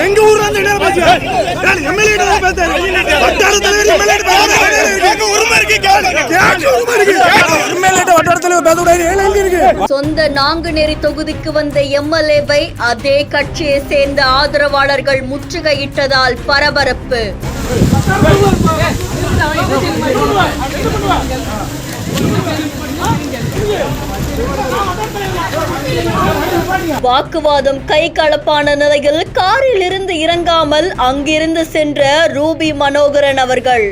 எங்க ஊர்ல சொந்த நாங்குநேரி தொகுதிக்கு வந்த எம்எல்ஏவை அதே கட்சியை சேர்ந்த ஆதரவாளர்கள் முற்றுகையிட்டதால் பரபரப்பு. வாக்குவாதம் கை கலப்பான நிலையில் காரில் இருந்து இறங்காமல் அங்கிருந்து சென்ற ரூபி மனோகரன் அவர்கள்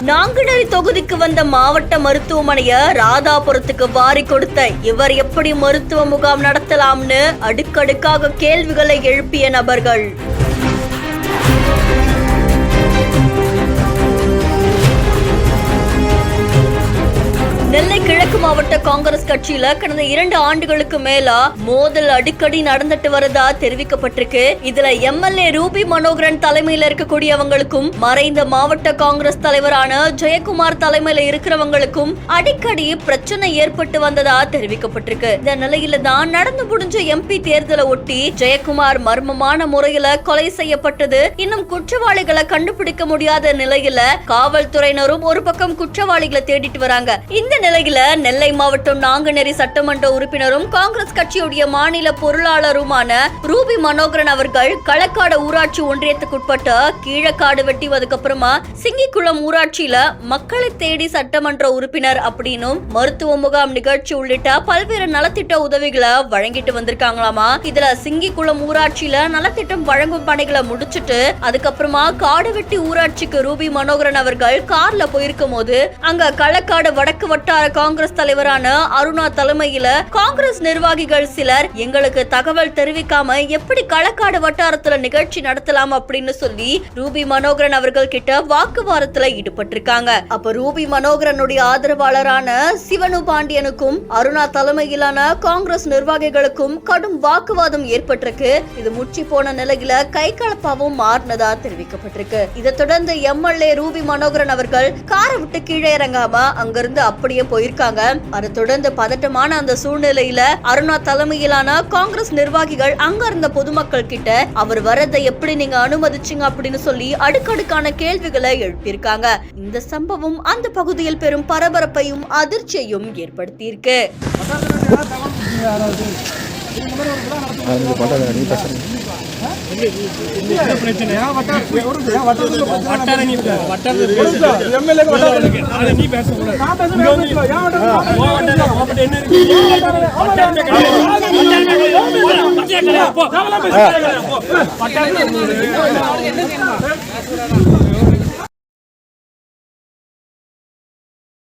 நாங்குநேரி தொகுதிக்கு வந்த மாவட்ட மருத்துவமனைய ராதாபுரத்துக்கு வாரி கொடுத்த இவர் எப்படி மருத்துவ முகாம் நடத்தலாம்னு அடுக்கடுக்காக கேள்விகளை எழுப்பிய நபர்கள். நெல்லை கிழக்கு மாவட்ட காங்கிரஸ் கட்சியில கடந்த 2 ஆண்டுகளுக்கு மேல மோதல் அடிக்கடி நடந்துட்டு வரதா தெரிவிக்கப்பட்டிருக்கு. இதுல எம்எல்ஏ ரூபி மனோகரன் தலைமையில இருக்கக்கூடியவங்களுக்கும் மறைந்த மாவட்ட காங்கிரஸ் தலைவரான ஜெயக்குமார் தலைமையில இருக்கிறவங்களுக்கும் அடிக்கடி பிரச்சனை ஏற்பட்டு வந்ததா தெரிவிக்கப்பட்டிருக்கு. இந்த நிலையில தான் நடந்து முடிஞ்ச எம்பி தேர்தலை ஒட்டி ஜெயக்குமார் மர்மமான முறையில கொலை செய்யப்பட்டது இன்னும் குற்றவாளிகளை கண்டுபிடிக்க முடியாத நிலையில காவல்துறையினரும் ஒரு பக்கம் குற்றவாளிகளை தேடிட்டு வராங்க. இந்த நிலையில நெல்லை மாவட்டம் நாங்குநேரி சட்டமன்ற உறுப்பினரும் காங்கிரஸ் கட்சியுடைய மாநில பொருளாளருமான ரூபி மனோகரன் அவர்கள் களக்காடு ஊராட்சி ஒன்றியத்துக்குட்பட்ட கீழக்காடு வெட்டிவதுக்கு அப்புறமா சிங்கிக்குளம் ஊராட்சியில மக்களை தேடி சட்டமன்ற உறுப்பினர் அப்படின்னும் மருத்துவ முகாம் நிகழ்ச்சி உள்ளிட்ட பல்வேறு நலத்திட்ட உதவிகளை வழங்கிட்டு வந்திருக்காங்களாமா. இதுல சிங்கிக்குளம் ஊராட்சியில நலத்திட்டம் வழங்கும் பணிகளை முடிச்சிட்டு அதுக்கப்புறமா காடுவெட்டி ஊராட்சிக்கு ரூபி மனோகரன் அவர்கள் கார்ல போயிருக்கும் போது அங்க களக்காடு வடக்கு வட்டார காங்கிரஸ் தலைவரான அருணா தலைமையில காங்கிரஸ் நிர்வாகிகள் சிலர் எங்களுக்கு தகவல் தெரிவிக்காம எப்படி களக்காடு வட்டாரத்துல நிகழ்ச்சி நடத்தலாம் அப்படின்னு சொல்லி ரூபி மனோகரன் அவர்கள் கிட்ட வாக்குவாதத்துல ஈடுபட்டிருக்காங்க. அப்ப ரூபி மனோகரனுடைய ஆதரவாளரான சிவனு பாண்டியனுக்கும் அருணா தலைமையிலான காங்கிரஸ் நிர்வாகிகளுக்கும் கடும் வாக்குவாதம் ஏற்பட்டிருக்கு. இது முற்றி போன நிலையில கை கலப்பாவும் மாறினதா தெரிவிக்கப்பட்டிருக்கு. இதை தொடர்ந்து எம்எல்ஏ ரூபி மனோகரன் அவர்கள் காரை விட்டு கீழே இறங்காம அங்கிருந்து அப்படியே போயிருக்காங்க. அதை தொடர்ந்து பதட்டமான அந்த சூழ்நிலையில அருணா தலைமையிலான காங்கிரஸ் நிர்வாகிகள் அங்க இருந்த பொதுமக்கள் கிட்ட அவர் வரதை எப்படி நீங்க அனுமதிச்சீங்க அப்படின்னு சொல்லி அடுக்கடுக்கான கேள்விகளை எழுப்பியிருக்காங்க. இந்த சம்பவம் அந்த பகுதியில் பெரும் பரபரப்பையும் அதிர்ச்சியையும் ஏற்படுத்தியிருக்கு.